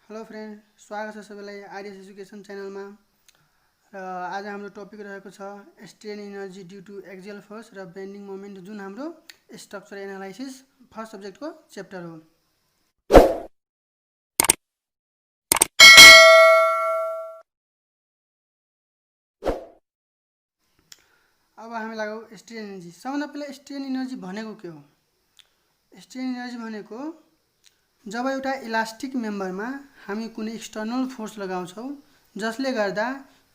Hello friend, स्वागत छ सबैलाई आरएस एजुकेसन च्यानलमा। र आज हाम्रो टपिक रहेको छ strain energy due to axial force र बेन्डिङ मोमेन्ट, जुन हाम्रो स्ट्रक्चर एनालाइसिस फर्स्ट सब्जेक्टको च्याप्टर हो। अब हामी लागौँ स्ट्रेन एनर्जी। सबभन्दा पहिला स्ट्रेन एनर्जी भनेको के हो? स्ट्रेन एनर्जी भनेको जब एउटा इलास्टिक मेम्बरमा हामी कुनै एक्सटर्नल फोर्स लगाउँछौँ जसले गर्दा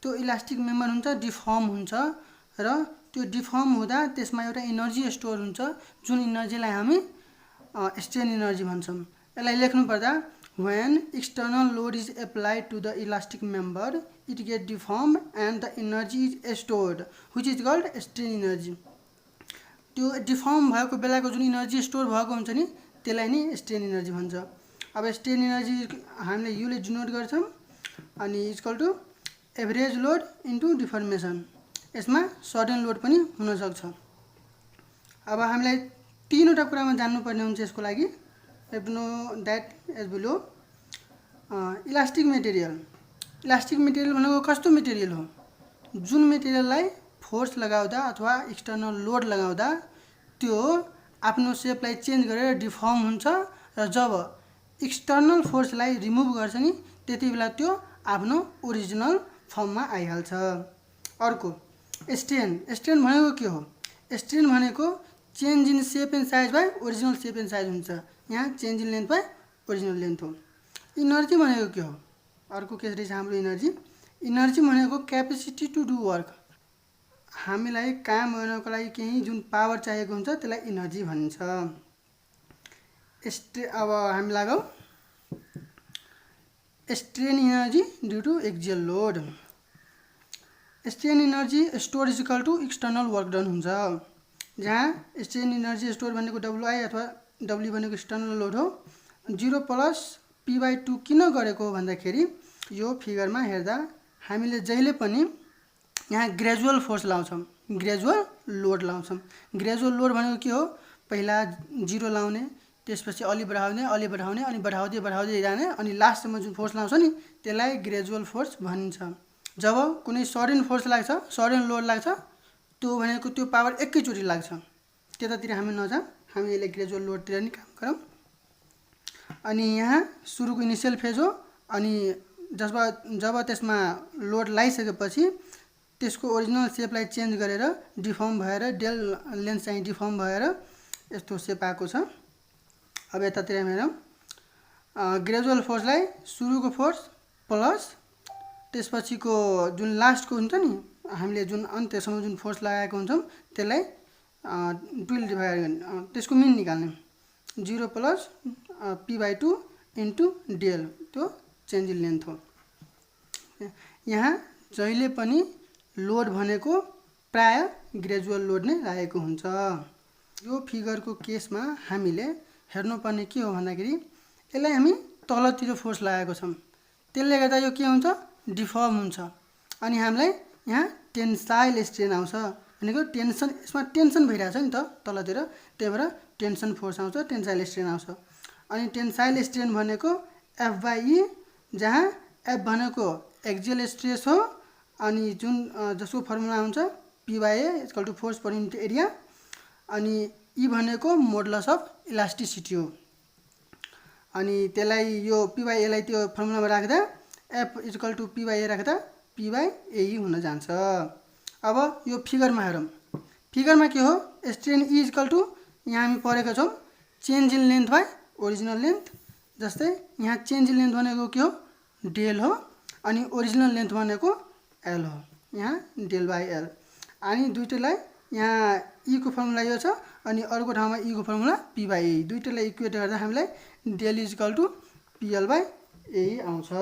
त्यो इलास्टिक मेम्बर हुन्छ डिफर्म हुन्छ र त्यो डिफर्म हुँदा त्यसमा एउटा एनर्जी स्टोर हुन्छ, जुन एनर्जीलाई हामी स्ट्रेन एनर्जी भन्छौँ। यसलाई लेख्नु पर्दा when external load is applied to the elastic member it get deformed and the energy is stored which is called strain energy। त्यो डिफर्म भएको बेलाको जुन एनर्जी स्टोर भएको हुन्छ नि त्यसलाई नि स्ट्रेन एनर्जी भन्छ। अब स्ट्रेन एनर्जी हामीले युले डिनोट गर्छौँ अनि equal to average load into deformation. यसमा सडन लोड पनि हुनसक्छ। अब हामीलाई तीनवटा कुरामा जान्नुपर्ने हुन्छ यसको लागि। Have know that as below. Elastic material भनेको कस्तो मेटेरियल हो? जुन मेटेरियललाई फोर्स लगाउँदा अथवा एक्सटर्नल लोड लगाउँदा त्यो आफ्नो सेपलाई चेन्ज गरेर डिफर्म हुन्छ र जब एक्सटर्नल फोर्सलाई रिमुभ गर्छ नि त्यति बेला त्यो आफ्नो ओरिजिनल फर्ममा आइहाल्छ। अर्को स्ट्रेन भनेको के हो? स्ट्रेन भनेको change in shape and size by original shape and size हुन्छ। यहाँ change in length by original length हो। इनर्जी भनेको के हो? अर्को के रहेछ हाम्रो इनर्जी भनेको क्यापेसिटी टु डु वर्क। हामीलाई काम गर्नको लागि केही जुन पावर चाहिएको हुन्छ त्यसलाई इनर्जी भनिन्छ। अब हामी लागौँ strain energy due to axial load. Strain energy store is equal to external work done हुन्छ। जहाँ स्ट्रेन एनर्जी स्टोर भनेको डब्लुआई अथवा डब्ल्यू भनेको एक्सटर्नल लोड हो। 0 प्लस p/2 किन गरेको हो भन्दाखेरि यो फिगरमा हेर्दा हामीले जहिले पनि यहाँ ग्रेजुअल फोर्स लाउँछौँ, ग्रेजुअल लोड लाउँछौँ। ग्रेजुअल लोड भनेको के हो? पहिला 0 लाउने, त्यसपछि अलि बढाउने अनि बढाउँदै जाने अनि लास्टमा जुन फोर्स लाउँछ नि त्यसलाई ग्रेजुअल फोर्स भनिन्छ। जब कुनै सडन फोर्स लाग्छ, सडन लोड लाग्छ, त्यो भनेको त्यो पावर एकैचोटि लाग्छ। त्यतातिर हामी नजाऊँ, हामी यसले ग्रेजुअल लोडतिर नि काम गरौँ। अनि यहाँ सुरुको इनिसियल फेज हो। अनि जब त्यसमा लोड लगाइसकेपछि त्यसको ओरिजिनल सेपलाई चेन्ज गरेर डिफर्म भएर डेल लेन्थ चाहिँ डिफर्म भएर यस्तो सेप आएको छ। अब यतातिर हेरौँ, ग्रेजुअल फोर्सलाई सुरुको फोर्स प्लस त्यसपछिको जुन लास्टको हुन्छ नि हामीले जुन अन्त्यसम्म जुन फोर्स लगाएको हुन्छौँ त्यसलाई 2 डिभाइड गर्ने, त्यसको मिन निकाल्ने। 0 प्लस p/2 इन्टु डेल, त्यो चेन्ज इन लेन्थ हो। यहाँ जहिले पनि लोड भनेको प्राय ग्रेजुअल लोड नै लागेको हुन्छ। यो फिगरको केसमा हामीले हेर्नुपर्ने के हो भन्दाखेरि यसलाई हामी तलतिर फोर्स लगाएको छौँ, त्यसले गर्दा यो के हुन्छ? डिफर्म हुन्छ। अनि हामीलाई यहाँ टेन्साइल स्ट्रेन आउँछ भनेको टेन्सन, यसमा टेन्सन भइरहेछ नि त तलतिर, त्यही भएर टेन्सन फोर्स आउँछ, टेन्साइल स्ट्रेन आउँछ। अनि टेन्साइल स्ट्रेन भनेको F/E, जहाँ F भनेको एक्सियल स्ट्रेस हो अनि जुन जसको फर्मुला हुन्छ P/A equal to force per unit area, अनि E भनेको मोडुलस अफ इलास्टिसिटी हो। अनि त्यसलाई यो P/A लाई त्यो फर्मुलामा राख्दा F इक्वल टु P/A राख्दा P/AE हुन जान्छ। अब यो फिगरमा हेरौँ। फिगरमा के हो? स्ट्रेन E इक्वल टु यहाँ हामी पढेका छौँ change in length by original length. जस्तै यहाँ चेन्ज इन लेन्थ भनेको के हो? डेल हो। अनि ओरिजिनल लेन्थ भनेको एल हो। यहाँ डेल बाई एल। अनि दुईटैलाई यहाँ E को फर्मुला यो छ अनि अर्को ठाउँमा E को फर्मुला P/AE। दुईटैलाई इक्वेट गर्दा हामीलाई del is equal to PL/AE आउँछ।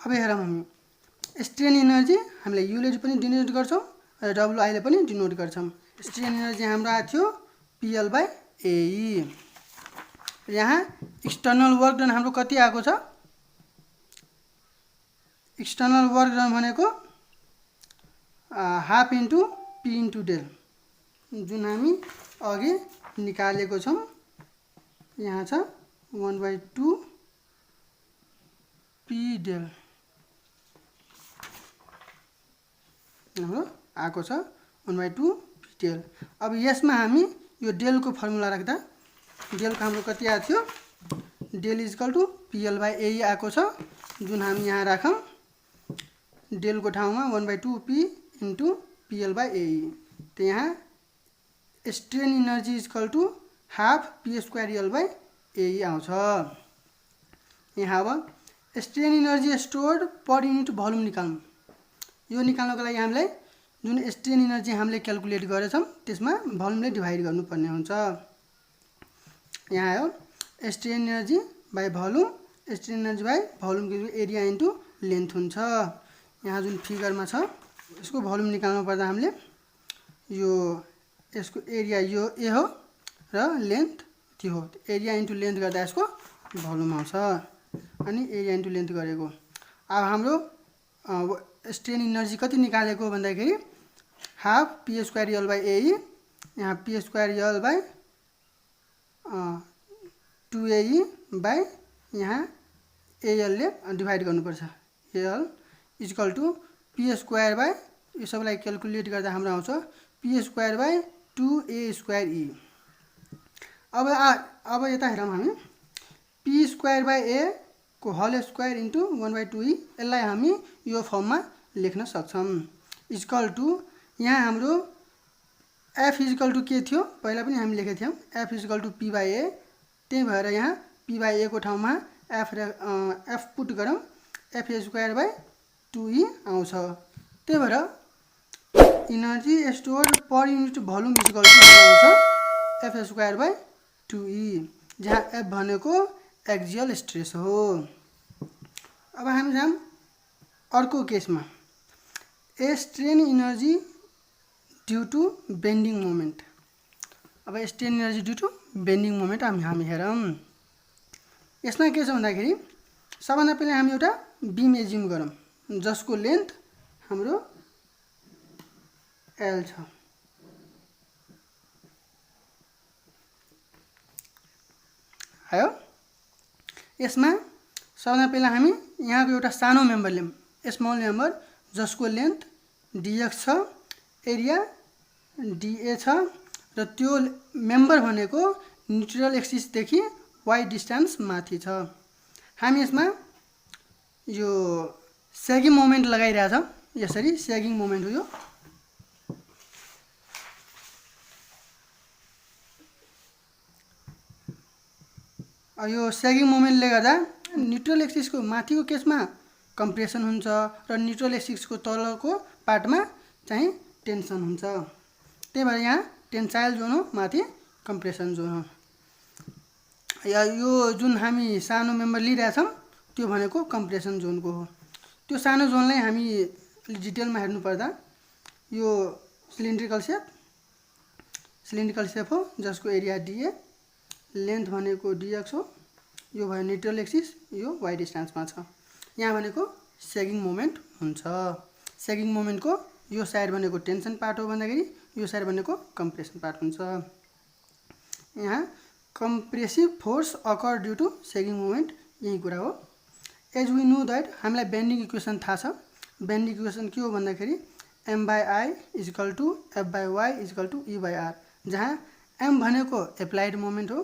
अब हेरौँ, हामी स्ट्रेन एनर्जी हामीले युले पनि डिनोट गर्छौँ र डब्लुआईले पनि डिनोट गर्छौँ। स्ट्रेन एनर्जी हाम्रो आएको थियो PL/AE। यहाँ एक्सटर्नल वर्क डन हाम्रो कति आएको छ? एक्सटर्नल वर्क डन भनेको half into P into del, जुन हामी अघि निकालेको छौँ। यहाँ छ 1/2 p del हाम्रो आएको छ 1/2 p del। अब यसमा हामी यो डेलको फर्मुला राख्दा डेलको हाम्रो कति आएको थियो, डेल इक्वल टु PL/AE आएको छ, जुन हामी यहाँ राखौँ डेलको ठाउँमा 1/2 p इन्टु PL/AE। तो यहाँ strain energy equal to half p² L/AE आउँछ। यहाँ अब strain energy stored per unit volume निकाल्नु। यो निकाल्नको लागि हामीलाई जुन स्ट्रेन इनर्जी हामीले क्याल्कुलेट गरेछौँ त्यसमा भोल्युमले डिभाइड गर्नुपर्ने हुन्छ। यहाँ हो strain energy by volume, strain energy by भोल्युमको एरिया इन्टु लेन्थ हुन्छ। यहाँ जुन फिगरमा छ यसको भोल्युम निकाल्नु पर्दा हामीले यो यसको एरिया यो ए हो र लेन्थ त्यो हो, एरिया इन्टु लेन्थ गर्दा यसको भोल्युम आउँछ। अनि एरिया इन्टु लेन्थ गरेको अब हाम्रो स्ट्रेन इनर्जी कति निकालेको भन्दाखेरि हाफ p² L/AE, यहाँ p² L/2AE बाई यहाँ AL ले डिभाइड गर्नुपर्छ। AL इक्वल टु p² यो सबलाई क्याल्कुलेट गर्दा हाम्रो आउँछ p² 2a²E। अब यता हेरौँ हामी p²/a को होल स्क्वायर इन्टु 1/2e यसलाई हामी यो फर्ममा लेख्न सक्छौँ। इक्वल टु यहाँ हाम्रो f इक्वल टु के थियो पहिला पनि हामी लेखेको थियौँ, f इक्वल टु p/a, त्यही भएर यहाँ p/a को ठाउँमा f पुट गरौँ, f² 2e आउँछ। त्यही भएर energy stored per unit volume equal to आउँछ f² 2e, जहाँ f भनेको एक्जियल स्ट्रेस हो। अब हामी जाऊँ अर्को केसमा strain energy due to bending moment. अब strain energy due to bending moment हामी हेरौँ। यसमा के छ भन्दाखेरि सबभन्दा पहिले हामी एउटा बीम एज्युम गरौँ जसको लेन्थ हाम्रो L छ। आयो यसमा सबभन्दा पहिला हामी यहाँको एउटा सानो मेम्बर लियौँ, स्मल मेम्बर जसको लेन्थ dx छ, एरिया dA छ र त्यो मेम्बर भनेको न्युट्रल एक्सिसदेखि y डिस्टेन्स माथि छ। हामी यसमा यो सेगिङ मोमेन्ट लगाइरहेछौँ, यसरी सेगिङ मोमेन्ट हो यो। यो सेगिङ मोमेन्टले गर्दा न्युट्रल एक्सिसको माथिको केसमा कम्प्रेसन हुन्छ र न्युट्रल एक्सिसको तलको पार्टमा चाहिँ टेन्सन हुन्छ। त्यही भएर यहाँ टेन्साइल जोन हो, माथि कम्प्रेसन जोन हो। यो जुन हामी सानो मेम्बर लिइरहेछौँ त्यो भनेको कम्प्रेसन जोनको हो। त्यो सानो जोनलाई हामी डिटेलमा हेर्नुपर्दा यो सिलिन्ड्रिकल सेप हो जसको एरिया dA, लेन्थ भनेको dx हो, यो भयो न्युट्रल एक्सिस, यो y डिस्टेन्समा छ। यहाँ भनेको सेगिङ मोमेन्ट हुन्छ। सेगिङ मोमेन्टको यो साइड भनेको टेन्सन पार्ट हो भन्दाखेरि यो साइड भनेको कम्प्रेसन पार्ट हुन्छ। यहाँ compressive force occur due to sagging moment यही कुरा हो। एज वी नो दैट हामीलाई बेन्डिङ इक्वेसन थाहा छ। बेन्डिङ इक्वेसन के हो भन्दाखेरि m/I equal to f/y equal to E/r, जहाँ m भनेको एप्लाइड मोमेन्ट हो,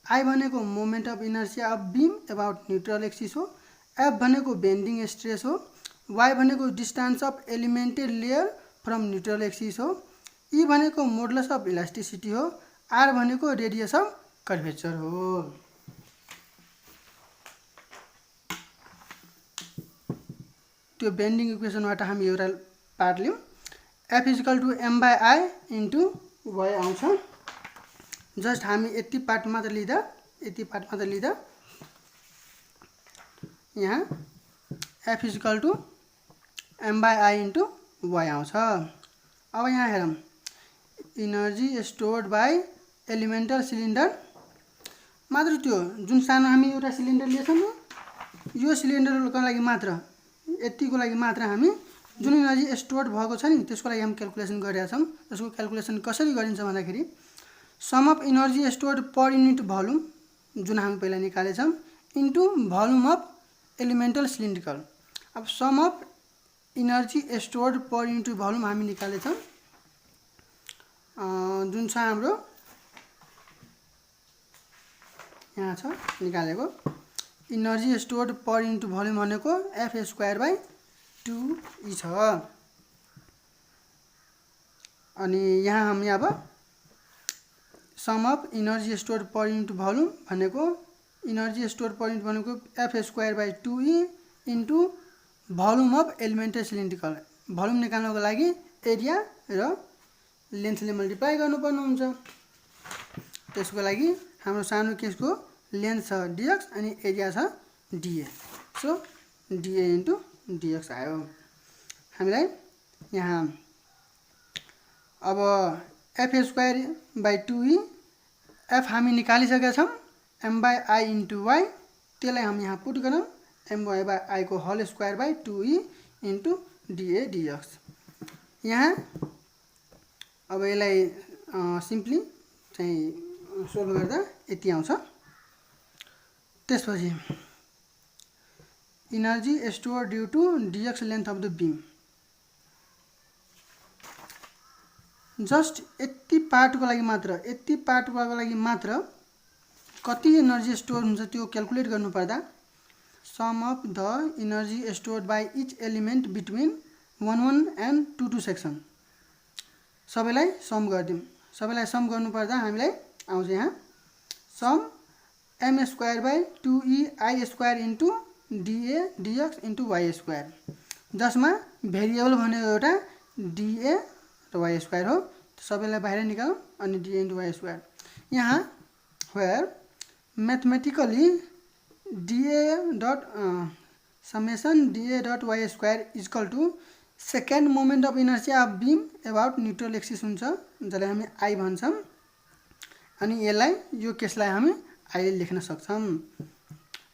I भनेको moment of inertia of beam about neutral axis हो, f भनेको बेन्डिङ स्ट्रेस हो, y भनेको distance of elemental layer from neutral axis हो, E भनेको मोडुलस अफ इलास्टिसिटी हो, r भनेको रेडियस अफ कर्वेचर हो। त्यो बेन्डिङ इक्वेसनबाट हामी एउटा पार्ट लियौँ, f equal to m/I into y आउँछ। जस्ट हामी यति पार्ट मात्र लिँदा यहाँ f equal to m/I into y आउँछ। अब यहाँ हेरौँ energy stored by elemental cylinder, मात्र त्यो जुन सानो हामी एउटा सिलिन्डर लिएछौँ नि यो सिलिन्डरको लागि मात्र यतिको लागि मात्र हामी जुन इनर्जी स्टोर्ड भएको छ नि त्यसको लागि हामी क्याल्कुलेसन गरिरहेछौँ। त्यसको क्याल्कुलेसन कसरी गरिन्छ भन्दाखेरि sum of energy stored per unit volume जुन हामी पहिला निकालेछौँ into volume of elemental cylindrical. अब sum of energy stored per unit volume हामी निकालेछौँ जुन छ हाम्रो यहाँ छ निकालेको energy stored per unit volume भनेको F²/2E छ। अनि यहाँ हामी अब sum of energy stored per unit volume भनेको इनर्जी स्टोर्ड पर युनिट भनेको F²/2E into volume of elemental cylindrical. Volume निकाल्नको लागि एरिया र लेन्थले मल्टिप्लाई गर्नुपर्ने हुन्छ। त्यसको लागि हाम्रो सानो केसको लेन्थ छ dx अनि एरिया छ dA। So dA into dx आयो। हामीलाई यहाँ अब F²/2E F हामी निकालिसकेका छौँ m/i इन्टु y। त्यसलाई हामी यहाँ पुट गरौँ my/i को होल स्क्वायर/2E इन्टु dA dx। यहाँ अब यसलाई सिम्पली चाहिँ सोल्भ गर्दा यति आउँछ। त्यसपछि energy store due to dx length of the beam. Just यति पार्टको लागि मात्र कति एनर्जी स्टोर हुन्छ त्यो क्याल्कुलेट गर्नुपर्दा sum of the energy stored by each element between 1 and 2 section सबैलाई सम गरिदिउँ। सबैलाई सम गर्नुपर्दा हामीलाई आउँछ यहाँ sum m²/2ei² into dA dx into y², जसमा भेरिएबल भनेको एउटा dA र y² हो। सबैलाई बाहिर निकालौँ अनि dA इन्टु y²। यहाँ where mathematically summation dA dot y² is equal to second moment of inertia of beam about neutral axis हुन्छ, जसलाई हामी I भन्छौँ। अनि यसलाई यो केसलाई हामी I लेख्न सक्छौँ।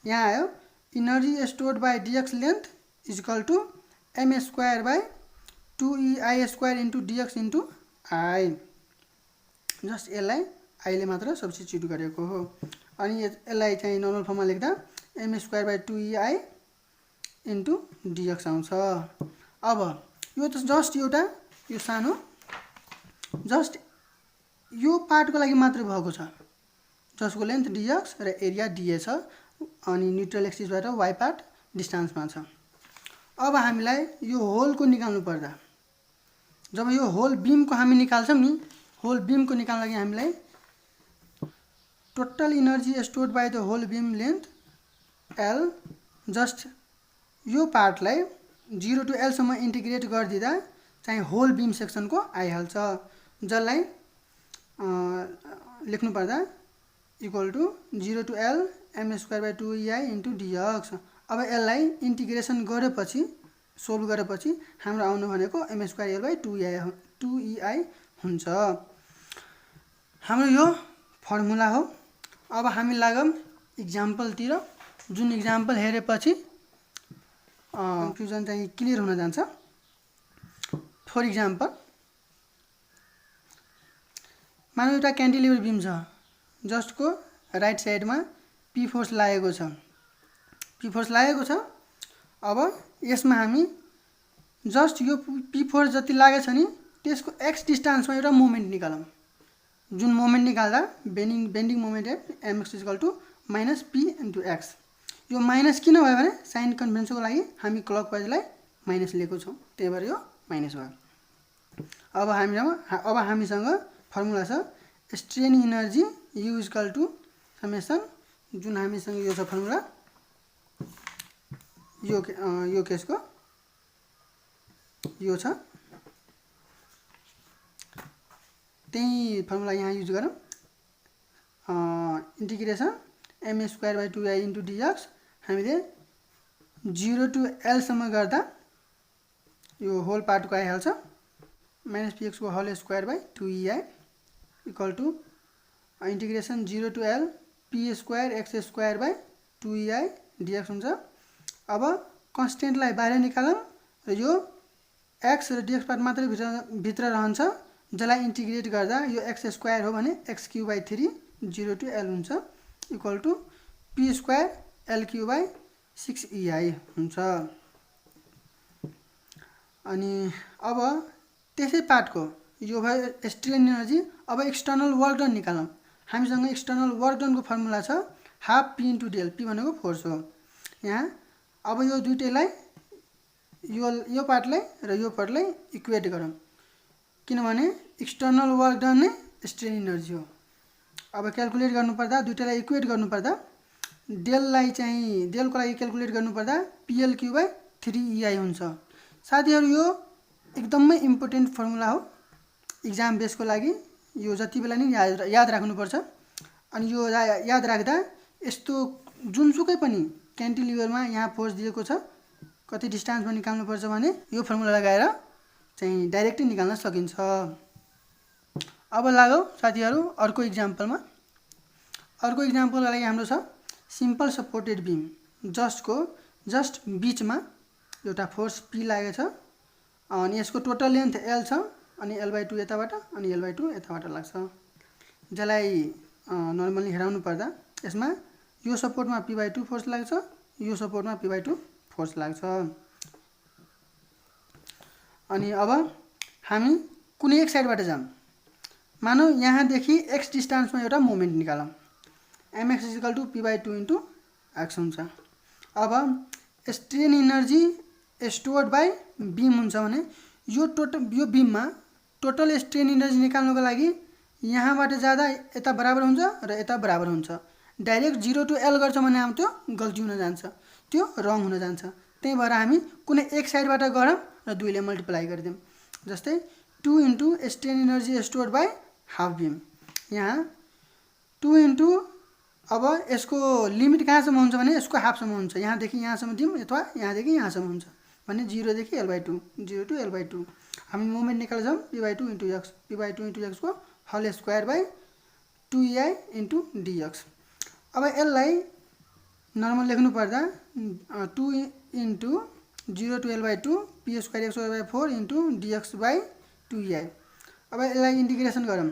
यहाँ आयो energy stored by dx length is equal to m²/2ei² into dx into I। Just यसलाई I ले मात्र सब्स्टिट्युट गरेको हो। अनि यसलाई चाहिँ नर्मल फर्ममा लेख्दा m²/2ei इन्टु dx आउँछ। अब यो त जस्ट एउटा यो सानो जस्ट यो पार्टको लागि मात्र भएको छ, जसको लेन्थ dx र एरिया dA छ अनि न्युट्रल एक्सिसबाट y पार्ट डिस्टेन्समा छ। अब हामीलाई यो होलको निकाल्नु पर्दा जब यो होल बीमको हामी निकाल्छौँ नि, होल बीमको निकाल्न लागि हामीलाई total energy stored by the whole beam length L just यो पार्टलाई 0 टु L सम्म इन्टिग्रेट गरिदिँदा चाहिँ होल बीम सेक्सनको आइहाल्छ, जसलाई लेख्नु पर्दा equal to 0 to L m²/2ei into dx। अब यसलाई इन्टिग्रेसन गरेपछि सोल्भ गरेपछि हाम्रो आउनु भनेको m²L/2ei हुन्छ। हाम्रो यो फर्मुला हो। अब हामी लागौँ इक्जाम्पलतिर, जुन इक्जाम्पल हेरेपछि कन्फ्युजन चाहिँ क्लियर हुन जान्छ। फर इक्जाम्पल मानौ एउटा क्यान्टिलिभर बीम छ जसको राइट साइडमा P फोर्स लागेको छ। अब यसमा हामी जस्ट यो P फोर्स जति लागेको छ नि त्यसको x डिस्टेन्समा एउटा मोमेन्ट निकालौँ। जुन मोमेन्ट निकाल्दा bending moment mx is equal to -p into x। यो माइनस किन भयो भने साइन कन्भेन्सनको लागि हामी क्लकवाइजलाई माइनस लिएको छौँ, त्यही भएर यो माइनस भयो। अब हामीसँग फर्मुला छ strain energy U is equal to summation, जुन हामीसँग यो छ फर्मुला यो केसको यो छ, त्यही फर्मुला यहाँ युज गरौँ। इन्टिग्रेसन m²/2ei इन्टु dx हामीले 0 टु L सम्म गर्दा यो होल पार्टको आइहाल्छ -px को whole square equal to integration 0 to L p²x²/2ei dx हुन्छ। अब कन्स्टेन्टलाई बाहिर निकालौँ र यो x र dx पार्ट मात्रै भित्र रहन्छ, जसलाई इन्टिग्रेट गर्दा यो एक्स स्क्वायर हो भने X cube by 3 0 to l हुन्छ equal to P square L cube by 6 EI हुन्छ। अनि अब त्यसै पार्टको यो भयो स्ट्रेन एनर्जी। अब एक्सटर्नल वर्क डन निकालौँ। हामीसँग एक्सटर्नल वर्क डनको फर्मुला छ half P into del, P भनेको फोर्स हो यहाँ। अब यो दुईटैलाई यो पार्टलाई र यो पार्टलाई इक्वेट गरौँ, किनभने एक्सटर्नल वर्क डन नै स्ट्रेन एनर्जी हो। अब क्याल्कुलेट गर्नुपर्दा दुईटैलाई इक्वेट गर्नुपर्दा डेललाई चाहिँ डेलको लागि क्याल्कुलेट गर्नुपर्दा पिएल क्युब बाई 3 EI हुन्छ। साथीहरू यो एकदमै इम्पोर्टेन्ट फर्मुला हो इक्जाम बेसको लागि, यो जति बेला नि याद राख्नुपर्छ। अनि यो याद राख्दा यस्तो जुनसुकै पनि क्यान्टिलिभरमा यहाँ फोर्स दिएको छ कति डिस्टेन्समा निकाल्नुपर्छ भने यो फर्मुला लगाएर चाहिँ डाइरेक्टली निकाल्न सकिन्छ। अब लागौ साथीहरू अर्को इक्जाम्पलमा। अर्को इक्जाम्पलको लागि हाम्रो छ सिम्पल सपोर्टेड बिम, जस्ट बिचमा एउटा फोर्स पी लागेको छ अनि यसको टोटल लेन्थ एल छ अनि l/2 यताबाट अनि l/2 यताबाट लाग्छ। जसलाई नर्मली हेराउनु पर्दा यसमा यो सपोर्टमा p/2 फोर्स लाग्छ, यो सपोर्टमा p/2 फोर्स लाग्छ। अनि अब हामी कुनै एक साइडबाट जाऊँ। मानौ यहाँदेखि x डिस्टेन्समा एउटा मोमेन्ट निकालौँ, mx = p/2 * x हुन्छ। अब strain energy stored by beam हुन्छ भने यो बीममा टोटल स्ट्रेन एनर्जी निकाल्नको लागि यहाँबाट जाँदा यता बराबर हुन्छ र यता बराबर हुन्छ। डाइरेक्ट 0 to l गर्छ भने हामी त्यो गल्ती हुन जान्छ, त्यो रङ हुन जान्छ। त्यही भएर हामी कुनै एक साइडबाट गरौँ र 2 ले मल्टिप्लाई गरिदिउँ। जस्तै 2 * strain energy stored by half beam, यहाँ 2 * अब यसको लिमिट कहाँसम्म हुन्छ भने यसको हाफसम्म हुन्छ, यहाँदेखि यहाँसम्म दिउँ अथवा यहाँदेखि यहाँसम्म हुन्छ भने 0 देखि l/2 0 to l/2। हामी मोमेन्ट निकाल्छौँ p/2 * x, p/2 * x को whole square by 2EI * dx। अब यसलाई नर्मल लेख्नु पर्दा 2 * 0 to l/2 p² x/4 * dx/2EI। अब यसलाई इन्टिग्रेसन गरौँ,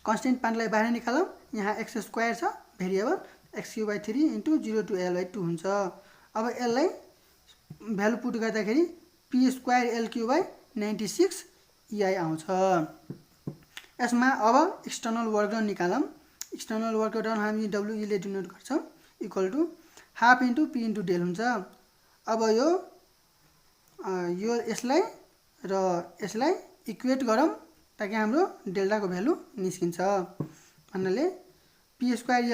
कन्स्टेन्ट पार्टलाई बाहिर निकालौँ। यहाँ x² छ variable x³ by 3 * 0 to l/2 हुन्छ। अब यसलाई भ्यालु पुट गर्दाखेरि p² l³ बाई 96 EI आउँछ। यसमा अब एक्सटर्नल वर्क डन निकालौँ। एक्सटर्नल वर्क डन हामी WE ले डिनोट गर्छौँ equal to half into P into del हुन्छ। अब यो यसलाई र यसलाई इक्वेट गरौँ ताकि हाम्रो डेल्टाको भ्यालु निस्किन्छ। भन्नाले p²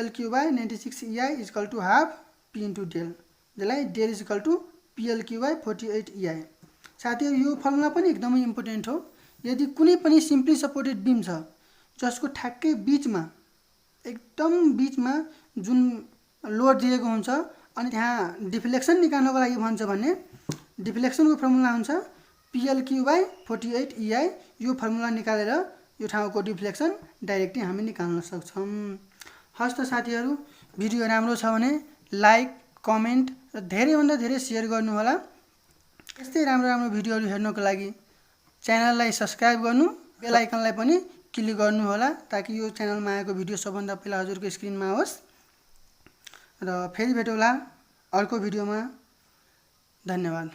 l³ by 96 EI = half P into डेल, जसलाई डेल = PL³ बाई 48 EI। साथीहरू यो फर्मुला पनि एकदमै इम्पोर्टेन्ट हो। यदि कुनै पनि सिम्पली सपोर्टेड बिम छ जसको ठ्याक्कै बिचमा एकदम बिचमा जुन लोड दिएको हुन्छ अनि त्यहाँ डिफ्लेक्सन निकाल्नको लागि भन्छ भने डिफ्लेक्सनको फर्मुला हुन्छ PL³ बाई 48 EI। यो फर्मुला निकालेर यो ठाउँको डिफ्लेक्सन डाइरेक्टली हामी निकाल्न सक्छौँ। हस् त साथीहरू, भिडियो राम्रो छ भने लाइक, कमेन्ट र धेरैभन्दा धेरै सेयर गर्नुहोला। यस्तै राम्रो भिडियोहरू हेर्नको लागि च्यानललाई सब्स्क्राइब गर्नु, बेल आइकनलाई पनि क्लिक गर्नुहोला ताकि यो च्यानलमा आएको भिडियो सबभन्दा पहिला हजुरको स्क्रिनमा आओस्। र फेरि भेटौँला अर्को भिडियोमा। धन्यवाद।